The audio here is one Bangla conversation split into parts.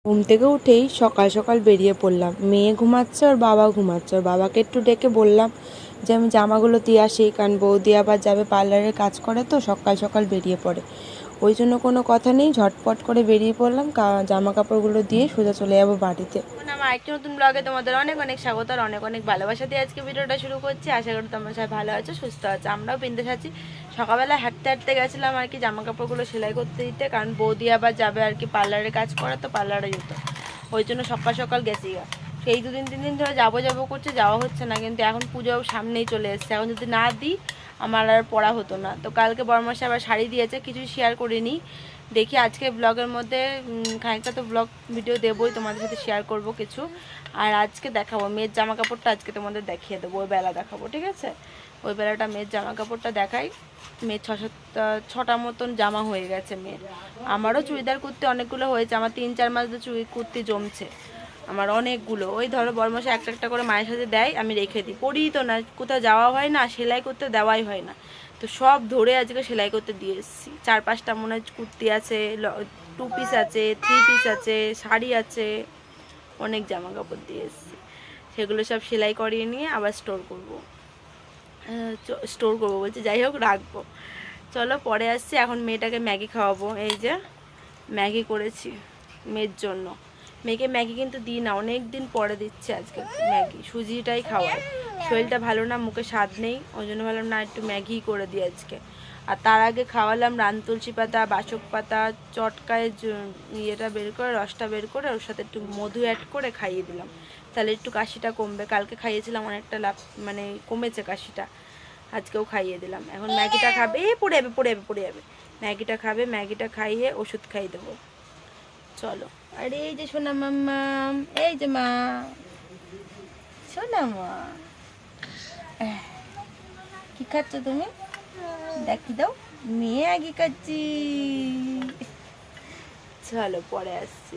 ঘুম থেকে উঠেই সকাল সকাল বেরিয়ে পড়লাম। মেয়ে ঘুমাচ্ছে, ওর বাবা ঘুমাচ্ছে। ওর বাবাকে একটু ডেকে বললাম যে আমি জামাগুলো দিয়ে আসি, কারণ বৌদি আবার যাবে পার্লারের কাজ করে, তো সকাল সকাল বেরিয়ে পড়ে। ওই জন্য কোনো কথা নেই, ঝটপট করে বেরিয়ে পড়লাম। জামা কাপড়গুলো দিয়ে সোজা চলে যাবো বাড়িতে। আমার আরেকটি নতুন ব্লগে তোমাদের অনেক অনেক স্বাগত আর অনেক অনেক ভালোবাসা দিয়ে আজকে ভিডিওটা শুরু করছি। আশা করি তোমরা সবাই ভালো আছো, সুস্থ আছো। আমরাও বিন্দেশ আছি। সকালবেলা হাঁটতে হাঁটতে গেছিলাম আর কি জামা কাপড়গুলো সেলাই করতে দিতে, কারণ বৌদি আবার যাবে আর কি পার্লারের কাজ করে, তো পার্লারে যেত। ওই জন্য সকাল সকাল গেছি। সেই 2-3 দিন ধরে যাবো করছে, যাওয়া হচ্ছে না। কিন্তু এখন পুজো সামনেই চলে এসছে, এখন যদি না দিই আমার আর পড়া হতো না। তো কালকে বড়মাসে আবার শাড়ি দিয়েছে, কিছু শেয়ার করিনি। দেখি আজকে ব্লগের মধ্যে খানিকটা তো ব্লগ ভিডিও দেবই, তোমাদের সাথে শেয়ার করব কিছু। আর আজকে দেখাবো মেয়ের জামা কাপড়টা, আজকে তোমাদের দেখিয়ে দেবো, ওই বেলা দেখাবো, ঠিক আছে? ওই বেলাটা মেয়ের জামা কাপড়টা দেখাই। মেয়ের 6-7টা মতন জামা হয়ে গেছে মেয়ের। আমারও চুড়িদার কুর্তি অনেকগুলো হয়েছে, আমার 3-4 মাস ধরে কুর্তি জমছে আমার অনেকগুলো। ওই ধরো বড়মাসে একটা একটা করে মায়ের সাথে দেয়, আমি রেখে দিই, পড়ি তো না, কোথাও যাওয়া হয় না, সেলাই করতে দেওয়াই হয় না। তো সব ধরে আজকে সেলাই করতে দিয়ে এসেছি। 4-5টা মনে হয় কুর্তি আছে, 2 পিস আছে, 3 পিস আছে, শাড়ি আছে, অনেক জামা কাপড় দিয়ে এসেছি। সেগুলো সব সেলাই করিয়ে নিয়ে আবার স্টোর করবো বলছি, যাই হোক রাখবো। চলো পরে আসছি। এখন মেয়েটাকে ম্যাগি খাওয়াবো। এই যে ম্যাগি করেছি মেয়ের জন্য। মেয়েকে ম্যাগি কিন্তু দিই না, অনেক দিন পরে দিচ্ছে আজকে ম্যাগি। সুজিটাই খাওয়াই, শরীরটা ভালো না, মুখে স্বাদ নেই, ওই জন্য ভাবলাম না একটু ম্যাগি করে দিই আজকে। আর তার আগে খাওয়ালাম রানতুলসী পাতা, বাসক পাতা, চটকায় ইয়েটা বের করে, রসটা বের করে ওর সাথে একটু মধু অ্যাড করে খাইয়ে দিলাম, তাহলে একটু কাশিটা কমবে। কালকে খাইয়েছিলাম, অনেকটা মানে কমেছে কাশিটা, আজকেও খাইয়ে দিলাম। এখন ম্যাগিটা খাবে, পড়ে যাবে। ম্যাগিটা খাবে, ম্যাগিটা খাইয়ে ওষুধ খাইয়ে দেবো। চলো। আরে এই যে সোনা মাম্মা, এই যে মা, সোনা মা, কি খাচ্ছ তুমি? দেখি দাও, মেয়ে আগে খাচ্ছি। চলো পরে আসছি।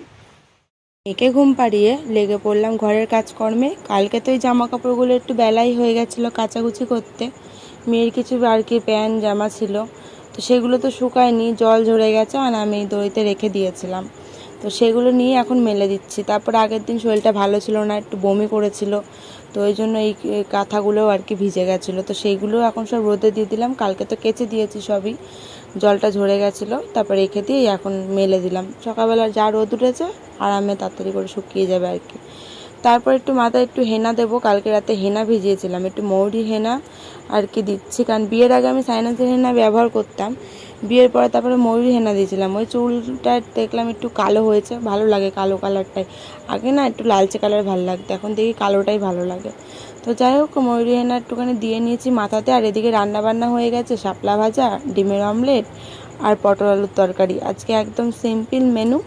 মেয়েকে ঘুম পাড়িয়ে লেগে পড়লাম ঘরের কাজকর্মে। কালকে তো এই জামা কাপড়গুলো একটু বেলাই হয়ে গেছিলো কাচাকুচি করতে। মেয়ের কিছু আর কি প্যান্ট জামা ছিল, তো সেগুলো তো শুকায়নি, জল ঝরে গেছে, আর আমি দড়িতে রেখে দিয়েছিলাম। তো সেগুলো নিয়ে এখন মেলে দিচ্ছি। তারপর আগের দিন শরীরটা ভালো ছিল না, একটু বমি করেছিল, তো ওই জন্য এই কাঁথাগুলোও আর কি ভিজে গেছিলো। তো সেইগুলো এখন সব রোদে দিয়ে দিলাম। কালকে তো কেচে দিয়েছি সবই, জলটা ঝরে গেছিলো, তারপর রেখে দিয়ে এখন মেলে দিলাম। সকালবেলা যা রোদ উঠেছে আরামে তাড়াতাড়ি করে শুকিয়ে যাবে আর কি। তারপর একটু মাথায় একটু হেনা দেবো, কালকে রাতে হেনা ভিজিয়েছিলাম, একটু মৌরি হেনা আর কি দিচ্ছি, কারণ বিয়ের আগে আমি সাইনাসের হেনা ব্যবহার করতাম, বিয়ের পরে তারপরে ময়ূরী হেনা দিয়েছিলাম। ওই চুলটা দেখলাম একটু কালো হয়েছে, ভালো লাগে কালো কালারটাই। আগে না একটু লালচে কালার ভালো লাগতো, এখন দেখি কালোটাই ভালো লাগে। তো যাই হোক ময়ূরী হেনা একটুখানি দিয়ে নিয়েছি মাথাতে। আর এদিকে রান্নাবান্না হয়ে গেছে, শাপলা ভাজা, ডিমের অমলেট আর পটল আলুর তরকারি। আজকে একদম সিম্পল মেনু।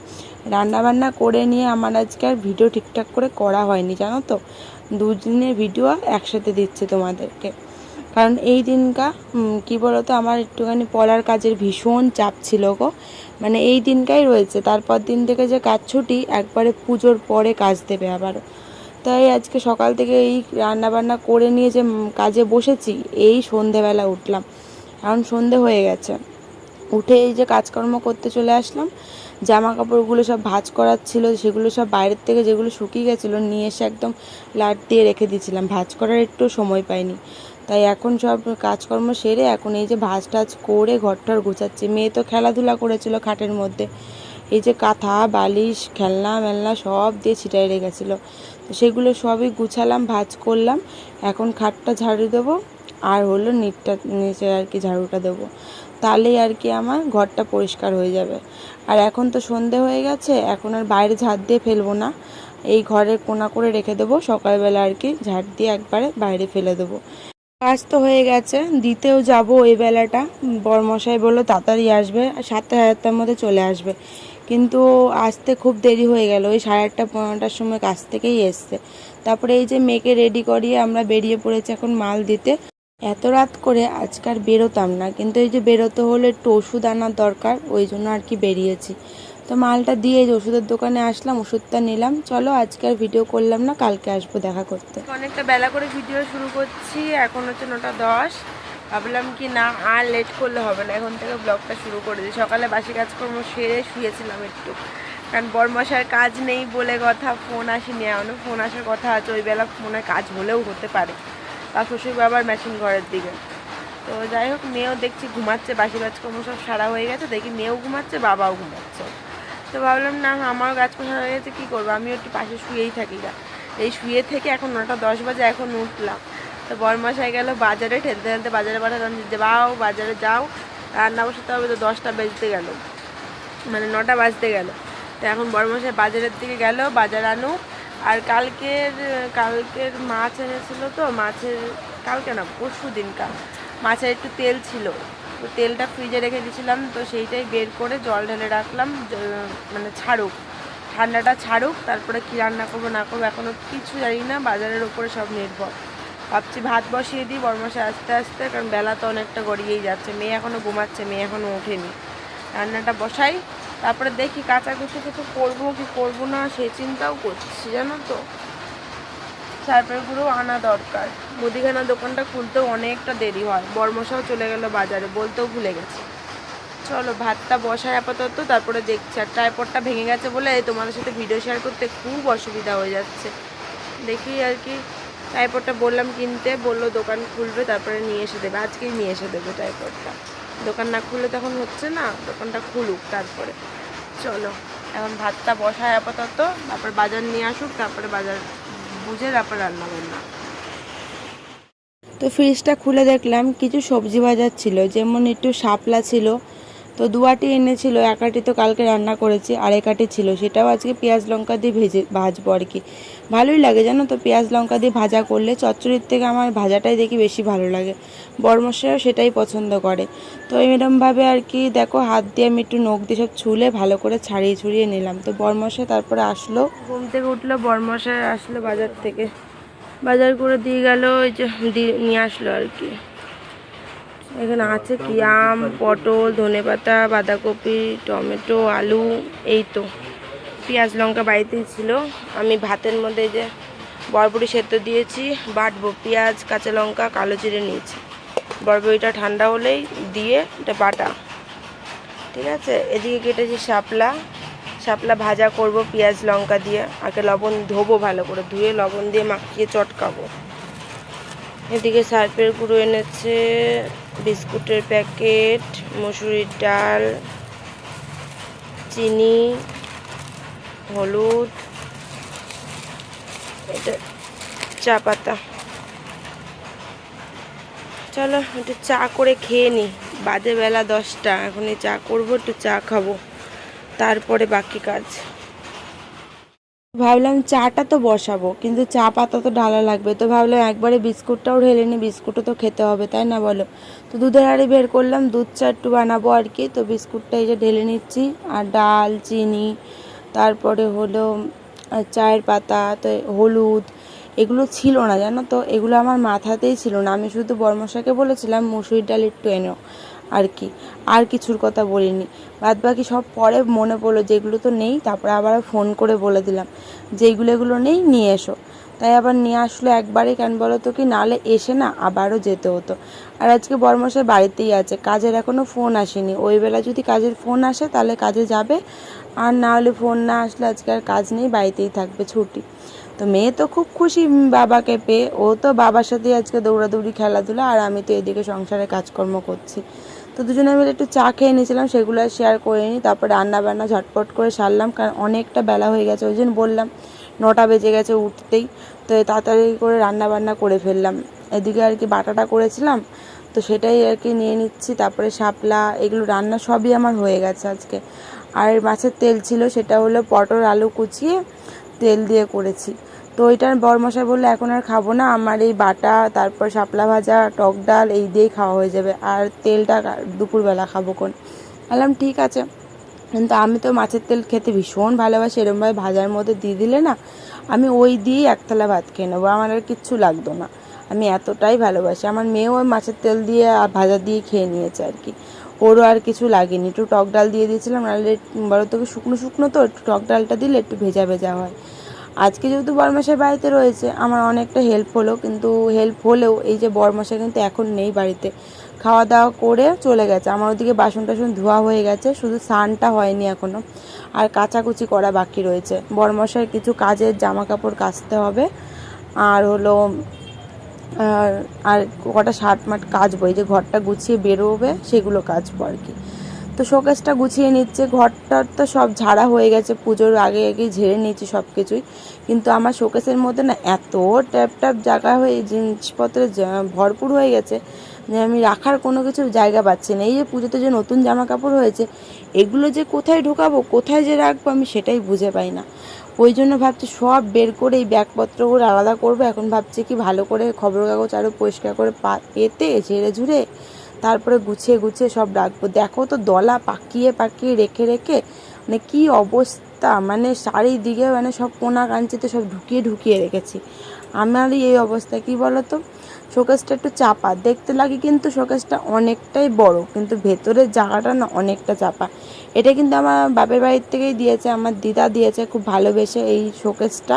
রান্নাবান্না করে নিয়ে আমার আজকে আর ভিডিও ঠিকঠাক করে করা হয়নি, জানো তো। 2 দিনের ভিডিও একসাথে দিচ্ছে তোমাদেরকে, কারণ এই দিনটা কি বলতো, আমার একটুখানি পড়ার কাজের ভীষণ চাপ ছিল গো। মানে এই দিনটাই রয়েছে, তারপর দিন থেকে যে কাজ ছুটি, একবারে পুজোর পরে কাজ দেবে আবারও। তাই আজকে সকাল থেকে এই রান্নাবান্না করে নিয়ে যে কাজে বসেছি, এই সন্ধেবেলা উঠলাম, এখন সন্ধে হয়ে গেছে। উঠে এই যে কাজকর্ম করতে চলে আসলাম। জামা কাপড়গুলো সব ভাঁজ করার ছিল, সেগুলো সব বাইরের থেকে যেগুলো শুকিয়ে গেছিলো নিয়ে এসে একদম লাট দিয়ে রেখে দিয়েছিলাম, ভাঁজ করার একটু সময় পাইনি। তাই এখন সব কাজকর্ম সেরে এখন এই যে ভাঁজ টাজ করে ঘরটার গোছাচ্ছি। মেয়ে তো খেলাধুলা করেছিল খাটের মধ্যে, এই যে কাঁথা বালিশ খেলনা মেলনা সব দিয়ে ছিটাই রেখেছিলো, তো সেগুলো সবই গুছালাম, ভাঁজ করলাম। এখন খাটটা ঝাড়ু দেবো, আর হলো নিচে আর কি ঝাড়ুটা দেবো, তাহলেই আর কি আমার ঘরটা পরিষ্কার হয়ে যাবে। আর এখন তো সন্ধে হয়ে গেছে, এখন আর বাইরে ঝাড় দিয়ে ফেলবো না, এই ঘরের কোণা করে রেখে দেবো, সকালবেলা আর কি ঝাড় দিয়ে একবারে বাইরে ফেলে দেবো। কাজ তো হয়ে গেছে, দিতেও যাব ওই বেলাটা। বরমশাই বললো তাড়াতাড়ি আসবে, 7:30-8টার মধ্যে চলে আসবে, কিন্তু আসতে খুব দেরি হয়ে গেল। ওই 8:30-9টার সময় কাজ থেকেই এসছে। তারপরে এই যে মেয়েকে রেডি করিয়ে আমরা বেরিয়ে পড়েছি এখন মাল দিতে। এত রাত করে আজকাল বেরোতাম না, কিন্তু এই যে বেরোতে হলে একটু ওষুধ আনার দরকার, ওই জন্য আর কি বেরিয়েছি। তো মালটা দিয়ে যে ওষুধের দোকানে আসলাম, ওষুধটা নিলাম। চলো আজকে আর ভিডিও করলাম না, কালকে আসবো দেখা করতে। অনেকটা বেলা করে ভিডিও শুরু করছি, এখন হচ্ছে 9:10। ভাবলাম কি না আর লেট করলে হবে না, এখন থেকে ব্লগটা শুরু করে দিই। সকালে বাসি কাজকর্ম সেরে শুয়েছিলাম একটু, কারণ বরমশার কাজ নেই বলে কথা, ফোন আসেনি এখনও, ফোন আসার কথা আছে, ওই বেলা ফোনে কাজ হলেও হতে পারে। তার শ্বশুর বাবার মেশিন ঘরের দিকে। তো যাই হোক, মেয়েও দেখছি ঘুমাচ্ছে, বাসি কাজকর্ম সব সারা হয়ে গেছে, দেখি মেয়েও ঘুমাচ্ছে, বাবাও ঘুমাচ্ছে। তো ভাবলাম না, আমারও গাছ পোষা হয়ে গেছে, কী করবো, আমিও একটু পাশে শুয়েই থাকি না। এই শুয়ে থেকে এখন 9:10 বাজে, এখন উঠলাম। তো বরমশাই গেল বাজারে, ঠেলতে ঠেলতে বাজারে পাঠালাম, যাও বাজারে যাও, রান্না বসাতে হবে। তো 10টা বেজতে গেল, মানে 9টা বাজতে গেল। তো এখন বরমশাই বাজারের দিকে গেল, বাজার আনুক। আর কালকের মাছ এনেছিল, তো মাছের, কালকে না পরশু দিনকার মাছের একটু তেল ছিল, তো তেলটা ফ্রিজে রেখে দিয়েছিলাম, তো সেইটাই বের করে জল ঢেলে রাখলাম, মানে ছাড়ুক, ঠান্ডাটা ছাড়ুক, তারপরে কী রান্না করবো না করবো এখনও কিছু জানি না, বাজারের ওপরে সব নির্ভর। ভাবছি ভাত বসিয়ে দিই বরমশাই আস্তে আস্তে, কারণ বেলা তো অনেকটা গড়িয়েই যাচ্ছে, মেয়ে এখনও ঘুমাচ্ছে, মেয়ে এখনও ওঠেনি। রান্নাটা বসাই, তারপরে দেখি কাচাকুচি কিছু করবো কি করবো না সেই চিন্তাও করছি, জানো তো। সার্ফের গুঁড়ো আনা দরকার, মুদিখানা দোকানটা খুলতেও অনেকটা দেরি হয়। বরমশাও চলে গেল বাজারে, বলতেও ভুলে গেছে। চলো ভাতটা বসাই আপাতত, তারপরে দেখছি। আর ট্রাইপডটা ভেঙে গেছে বলে তোমাদের সাথে ভিডিও শেয়ার করতে খুব অসুবিধা হয়ে যাচ্ছে। দেখি আর কি, ট্রাইপডটা বললাম কিনতে, বললো দোকান খুলবে তারপরে নিয়ে এসে দেবে, আজকেই নিয়ে এসে দেবে ট্রাইপডটা। দোকান না খুললে তখন হচ্ছে না, দোকানটা খুলুক তারপরে। চলো এখন ভাতটা বসায় আপাতত, তারপর বাজার নিয়ে আসুক, তারপরে বাজার বুঝে তারপর রান্না বান্না। তো ফ্রিজটা খুলে দেখলাম কিছু সবজি বাজার ছিল, যেমন একটু শাপলা ছিল, তো 2 আটি এনেছিল, 1 আটি তো কালকে রান্না করেছি, আর 1 আটি ছিল, সেটাও আজকে পেঁয়াজ লঙ্কা দিয়ে ভাজবো আর কি। ভালোই লাগে জানো তো, পেঁয়াজ লঙ্কা দিয়ে ভাজা করলে চচ্চড়ির থেকে আমার ভাজাটাই দেখি বেশি ভালো লাগে, বরমশাইও সেটাই পছন্দ করে। তো এরকমভাবে আর কি দেখো, হাত দিয়ে আমি একটু নখ দিয়ে সব ছুলে ভালো করে ছাড়িয়ে ছুড়িয়ে নিলাম। তো বরমশাই তারপরে আসলো, ঘুম থেকে উঠলো, বরমশাই আসলো বাজার থেকে, বাজার করে দিয়ে গেল, ওই যে নিয়ে আসলো আর কি। এখানে আছে কি, আম, পটল, ধনেপাতা, বাঁধাকপি, টমেটো, আলু, এই তো। পেঁয়াজ লঙ্কা বাড়িতেই ছিল, আমি ভাতের মধ্যে যে বরবটি সেদ্ধ দিয়েছি, বাটবো, পেঁয়াজ কাঁচা লঙ্কা কালো জিরে নিয়েছি, বরবটিটা ঠান্ডা হলেই দিয়ে এটা বাটা, ঠিক আছে। এদিকে কেটেছি শাপলা ভাজা করব পেঁয়াজ লঙ্কা দিয়ে, আগে লবণ ধোবো, ভালো করে ধুয়ে লবণ দিয়ে মাখিয়ে চটকাবো। এদিকে সার্ফের গুঁড়ো এনেছে, বিস্কুটের প্যাকেট, মসুরির ডাল, চিনি, হলুদ, এটা চা পাতা। চলো একটু চা করে খেয়ে নিই, বাজে বেলা 10টা, এখন এই চা করবো, একটু চা খাবো, তারপরে বাকি কাজ। ভাবলাম চাটা তো বসাবো, কিন্তু চা পাতা তো ঢালা লাগবে, তো ভাবলাম একবারে বিস্কুটটাও ঢেলে নিই, বিস্কুটও তো খেতে হবে তাই না বলো। তো দুধের হাঁড়ি বের করলাম, দুধ চা একটু বানাবো আর কি। তো বিস্কুটটা এই যে ঢেলে নিচ্ছি, আর ডাল, চিনি, তারপরে হলো চায়ের পাতা, তো হলুদ, এগুলো ছিল না জানো তো, এগুলো আমার মাথাতেই ছিল না। আমি শুধু বর্মশাকে বলেছিলাম মুসুরির ডাল একটু এনো আর কি, আর কিছুর কথা বলিনি। বাদ বাকি সব পরে মনে পড়লো যেগুলো তো নেই, তারপরে আবার ফোন করে বলে দিলাম যেইগুলো এগুলো নেই নিয়ে এসো। তাই আবার নিয়ে আসলো একবারে, কেন বলো তো কি, নাহলে এসে না আবারও যেতে হতো। আর আজকে বরমশাই বাড়িতেই আছে, কাজের এখনও ফোন আসেনি, ওই বেলা যদি কাজের ফোন আসে তাহলে কাজে যাবে, আর না হলে ফোন না আসলে আজকে আর কাজ নেই, বাড়িতেই থাকবে, ছুটি। তো মেয়ে তো খুব খুশি বাবাকে পেয়ে, ও তো বাবার সাথেই আজকে দৌড়াদৌড়ি খেলাধুলা, আর আমি তো এদিকে সংসারে কাজকর্ম করছি। তো দুজনে মিলে একটু চা খেয়ে নিয়েছিলাম, সেগুলো আর শেয়ার করে নিই। তারপরে রান্না বান্না ঝটপট করে সারলাম, কারণ অনেকটা বেলা হয়ে গেছে, ওই জন্য বললাম 9টা বেজে গেছে উঠতেই। তো তাড়াতাড়ি করে রান্না বান্না করে ফেললাম। এদিকে আর কি বাটাটা করেছিলাম, তো সেটাই আর কি নিয়ে নিচ্ছি। তারপরে শাপলা, এগুলো রান্না সবই আমার হয়ে গেছে আজকে। আর মাছের তেল ছিল, সেটা হলো পটল আলু কুচিয়ে তেল দিয়ে করেছি। তো ওইটার বরমশাই বললো এখন আর খাবো না, আমার এই বাটা, তারপর শাপলা ভাজা, টক ডাল, এই দিয়েই খাওয়া হয়ে যাবে, আর তেলটা দুপুরবেলা খাবো কোন। বললাম ঠিক আছে, কিন্তু আমি তো মাছের তেল খেতে ভীষণ ভালোবাসি, এরমভাবে ভাজার মধ্যে দিয়ে দিলে না আমি ওই দিয়েই একতলা ভাত খেয়ে নেবো, আমার আর কিচ্ছু লাগতো না, আমি এতটাই ভালোবাসি। আমার মেয়েও ওই মাছের তেল দিয়ে আর ভাজা দিয়ে খেয়ে নিয়েছে আর কি, ওরও আর কিছু লাগেনি। একটু টক ডাল দিয়ে দিয়েছিলাম, নাহলে বলো তো শুকনো শুকনো তো, একটু টক ডালটা দিলে একটু ভেজা ভেজা হয়। আজকে যেহেতু বরমশাই বাড়িতে রয়েছে আমার অনেকটা হেল্প হলো, কিন্তু হেল্প হলেও এই যে বরমশাই কিন্তু এখন নেই বাড়িতে, খাওয়া দাওয়া করে চলে গেছে। আমার ওদিকে বাসন টাসন ধোয়া হয়ে গেছে, শুধু স্নানটা হয়নি এখনও, আর কাচাকুচি করা বাকি রয়েছে। বড়মশাই কিছু কাজের জামা কাপড় কাচতে হবে, আর হলো আর কটা শার্ট মাট কাচবো, এই যে ঘরটা গুছিয়ে বেরোবে সেগুলো কাচবো আর কি। তো শোকেসটা গুছিয়ে নিচ্ছে, ঘরটা তো সব ঝাড়া হয়ে গেছে, পুজোর আগে আগেই ঝেড়ে নিয়েছি সব কিছুই, কিন্তু আমার শোকেসের মধ্যে না এত ট্যাপ ট্যাপ জায়গা হয়ে জিনিসপত্রে ভরপুর হয়ে গেছে যে আমি রাখার কোনো কিছু জায়গা পাচ্ছি না। এই যে পুজোতে যে নতুন জামা কাপড় হয়েছে, এগুলো যে কোথায় ঢোকাবো, কোথায় যে রাখবো, আমি সেটাই বুঝে পাই না। ওই জন্য ভাবছি সব বের করে এই ব্যাগপত্রগুলো আলাদা করবো। এখন ভাবছি কি ভালো করে খবরের কাগজ আরও পরিষ্কার করে পেতে ঝেড়ে ঝুড়ে তারপরে গুছিয়ে গুছিয়ে সব রাখবো। দেখো তো দলা পাকিয়ে পাকিয়ে রেখে রেখে মানে কী অবস্থা, মানে চারিদিকে মানে সব কোনা কাঞ্চিতে সব ঢুকিয়ে ঢুকিয়ে রেখেছি। আমারই এই অবস্থা, কি বলো তো। শোকেসটা একটু চাপা দেখতে লাগে, কিন্তু শোকেসটা অনেকটাই বড়, কিন্তু ভেতরের জায়গাটা না অনেকটা চাপা। এটা কিন্তু আমার বাপের বাড়ির থেকেই দিয়েছে, আমার দিদা দিয়েছে খুব ভালোবেসে এই শোকেসটা।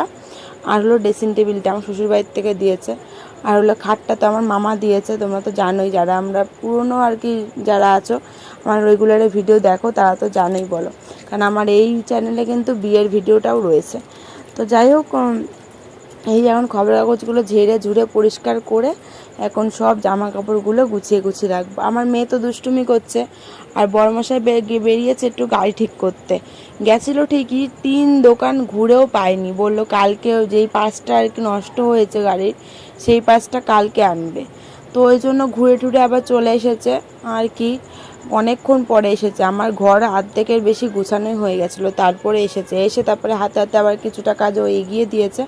আর হলো ড্রেসিং টেবিলটা আমার শ্বশুর বাড়ির থেকে দিয়েছে। আর হলো খাটটা তো আমার মামা দিয়েছে। তোমরা তো জানোই, যারা আমরা পুরনো আর কি যারা আছো, আমার রেগুলারে ভিডিও দেখো, তারা তো জানোই বলো, কারণ আমার এই চ্যানেলে কিন্তু বিয়ের ভিডিওটাও রয়েছে। তো যাই হোক, এই যেমন খবরের কাগজগুলো ঝেড়ে ঝুড়ে পরিষ্কার করে এখন সব জামা কাপড়গুলো গুছিয়ে গুছিয়ে রাখবো। আমার মেয়ে তো দুষ্টুমি করছে, আর বড়মশাই বেরিয়েছে একটু গাড়ি ঠিক করতে। গেছিলো ঠিকই, 3 দোকান ঘুরেও পায়নি, বললো কালকে যেই পাঁচটা আর কি নষ্ট হয়েছে গাড়ির, সেই পাঁচটা কালকে আনবে। তো ওই জন্য ঘুরে টুরে আবার চলে এসেছে আর কি, অনেকক্ষণ পরে এসেছে। আমার ঘর অর্ধেকের বেশি গুছানোই হয়ে গেছিলো, তারপরে এসে তারপরে হাতে হাতে আবার কিছুটা কাজও এগিয়ে দিয়েছে।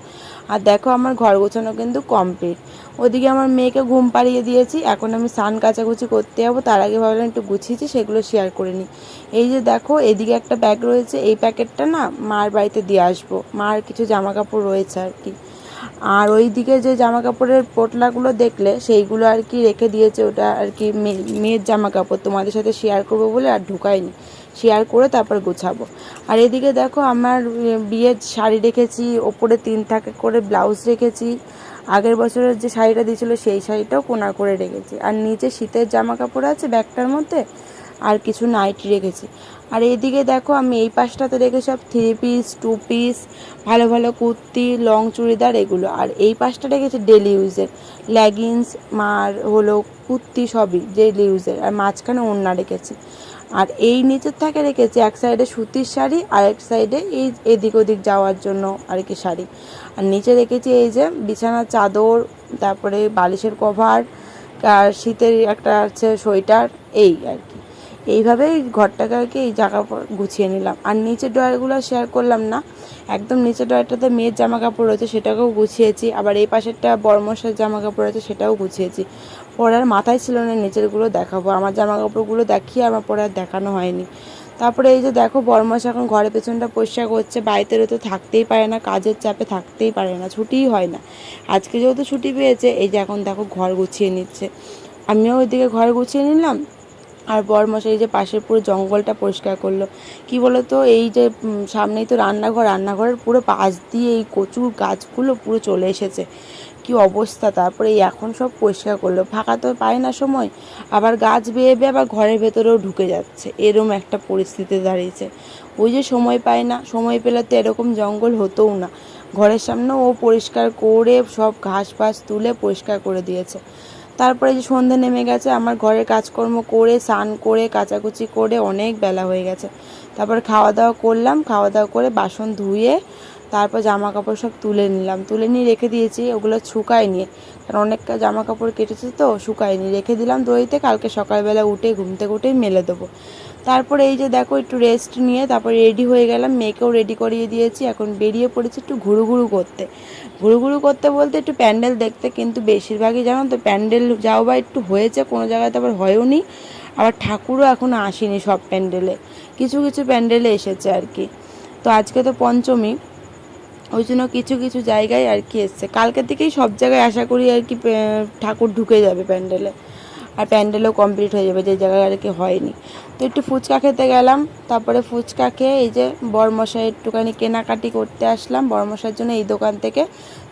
আর দেখো আমার ঘর গোছানো কিন্তু কমপ্লিট। ওদিকে আমার মেয়েকে ঘুম পাড়িয়ে দিয়েছি, এখন আমি স্নান কাচাকুচি করতে যাবো, তার আগে ভাবলাম একটু গুছিয়েছি সেগুলো শেয়ার করে নিই। এই যে দেখো এদিকে একটা ব্যাগ রয়েছে, এই প্যাকেটটা না মার বাড়িতে দিয়ে আসবো, মার কিছু জামা কাপড় রয়েছে আর কি। আর ওই দিকে যে জামা কাপড়ের পোটলাগুলো দেখলে সেইগুলো আর কি রেখে দিয়েছে, ওটা আর কি মেয়ের জামা কাপড়, তোমাদের সাথে শেয়ার করবো বলে আর ঢুকাইনি, শেয়ার করে তারপর গোছাবো। আর এদিকে দেখো আমার বিয়ের শাড়ি রেখেছি, ওপরে 3 থাকে করে ব্লাউজ রেখেছি, আগের বছরের যে শাড়িটা দিয়েছিল সেই শাড়িটাও কোনা করে রেখেছি। আর নিচে শীতের জামা কাপড় আছে ব্যাগটার মধ্যে, আর কিছু নাইটি রেখেছি। আর এইদিকে দেখো আমি এই পাশটাতে রেখে সব 3 পিস 2 পিস ভালো ভালো কুর্তি লং চুড়িদার এগুলো, আর এই পাশটা রেখেছি ডেলি ইউজের লেগিংস আর হলো কুর্তি, সবই ডেলি ইউজের, আর মাঝখানে ওড়না রেখেছি। আর এই নিচের থাকে রেখেছি এক সাইডে সুতির শাড়ি, আর এক সাইডে এই এদিক ওদিক যাওয়ার জন্য আর কি শাড়ি। আর নিচে রেখেছি এই যে বিছানার চাদর, তারপরে বালিশের কভার, আর শীতের একটা আছে সোয়েটার, এই আর কি। এইভাবেই ঘরটাকে আর কি এই জায়গা গুছিয়ে নিলাম। আর নিচের ড্রয়ারগুলো শেয়ার করলাম না, একদম নিচের ড্রয়ারটাতে মেয়ের জামা কাপড় রয়েছে সেটাকেও গুছিয়েছি, আবার এই পাশেরটা বড়মশার জামা কাপড় আছে সেটাও গুছিয়েছি। পরে আর মাথায় ছিল না নিচেরগুলো দেখাবো, আমার জামা কাপড়গুলো দেখিয়ে আমার পরে আর দেখানো হয়নি। তারপরে এই যে দেখো বড়মশা এখন ঘরের পেছনটা পরিষ্কার করছে, বাড়িতে তো থাকতেই পারে না, কাজের চাপে থাকতেই পারে না, ছুটিই হয় না। আজকে যেহেতু ছুটি পেয়েছে, এই যে এখন দেখো ঘর গুছিয়ে নিচ্ছে, আমিও ওইদিকে ঘর গুছিয়ে নিলাম। আর বড়মশাই এই যে পাশের পুরো জঙ্গলটা পরিষ্কার করলো। কি বলো তো, এই যে সামনেই তো রান্নাঘর, রান্নাঘরের পুরো পাশ দিয়ে এই কচুর গাছগুলো পুরো চলে এসেছে, কি অবস্থা। তারপরে এই এখন সব পরিষ্কার করলো, ফাঁকা তো পায় না সময়, আবার গাছ বেয়ে বেয়ে আবার ঘরের ভেতরেও ঢুকে যাচ্ছে, এরম একটা পরিস্থিতি দাঁড়িয়েছে। ওই যে সময় পায় না, সময় পেলে তো এরকম জঙ্গল হতোও না। ঘরের সামনেও ও পরিষ্কার করে সব ঘাস ফাস তুলে পরিষ্কার করে দিয়েছে। তারপরে যে সন্ধে নেমে গেছে, আমার ঘরের কাজকর্ম করে স্নান করে কাচাকুচি করে অনেক বেলা হয়ে গেছে। তারপর খাওয়া দাওয়া করলাম, খাওয়া দাওয়া করে বাসন ধুয়ে তারপর জামা কাপড় সব তুলে নিলাম, তুলে নিয়ে রেখে দিয়েছি, ওগুলো শুকায়নি, কারণ অনেক জামা কাপড় কেটেছে তো শুকায়নি, রেখে দিলাম দড়িতে, কালকে সকালবেলা উঠে ঘুম থেকে উঠেই মেলে দেবো। তারপরে এই যে দেখো একটু রেস্ট নিয়ে তারপরে রেডি হয়ে গেলাম, মেয়েকেও রেডি করিয়ে দিয়েছি, এখন বেরিয়ে পড়েছি একটু ঘুরুঘুরু করতে। ঘুরুঘুরু করতে বলতে একটু প্যান্ডেল দেখতে, কিন্তু বেশিরভাগই জানো তো প্যান্ডেল যাও বা একটু হয়েছে, কোনো জায়গাতে আবার হয়ও নি, আবার ঠাকুরও এখনও আসেনি সব প্যান্ডেলে, কিছু কিছু প্যান্ডেলে এসেছে আর কি। তো আজকে তো পঞ্চমী, ওই জন্য কিছু কিছু জায়গায় আর কি এসছে, কালকের থেকেই সব জায়গায় আশা করি আর কি ঠাকুর ঢুকে যাবে প্যান্ডেলে। আর প্যান্ডেলও কমপ্লিট হয়ে যাবে, যে জায়গায় আর কি হয়নি। তো একটু ফুচকা খেতে গেলাম, তারপরে ফুচকা খেয়ে এই যে বরমশাই একটুখানি কেনাকাটি করতে আসলাম। বরমশাইয়ের জন্য এই দোকান থেকে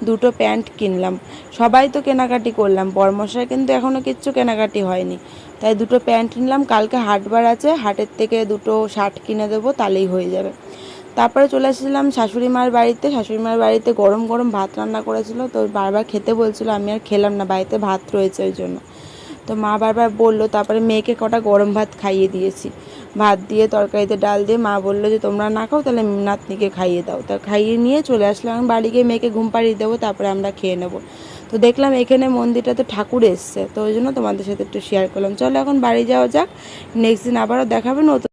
দুটো প্যান্ট কিনলাম। সবাই তো কেনাকাটি করলাম, বরমশাই কিন্তু এখনও কিচ্ছু কেনাকাটি হয়নি, তাই দুটো প্যান্ট নিলাম। কালকে হাটবার আছে, হাটের থেকে দুটো শার্ট কিনে দেবো, তাহলেই হয়ে যাবে। তারপরে চলে এসেছিলাম শাশুড়ি মার বাড়িতে। শাশুড়ি মার বাড়িতে গরম গরম ভাত রান্না করেছিল, তো বারবার খেতে বলছিল, আমি আর খেলাম না, বাড়িতে ভাত রয়েছে ওই জন্য। তো মা বারবার বললো, তারপরে মেয়েকে কটা গরম ভাত খাইয়ে দিয়েছি, ভাত দিয়ে তরকারিতে ডাল দিয়ে। মা বললো যে তোমরা না খাও, তাহলে নাতনিকে খাইয়ে দাও। তা খাইয়ে নিয়ে চলে আসলাম, আমি বাড়ি গিয়ে মেয়েকে ঘুম পাড়িয়ে দেবো, তারপরে আমরা খেয়ে নেবো। তো দেখলাম এখানে মন্দিরটাতে ঠাকুর এসছে, তো ওই জন্য তোমাদের সাথে একটু শেয়ার করলাম। চলো এখন বাড়ি যাওয়া যাক, নেক্সট দিন আবারও দেখাবে নতুন।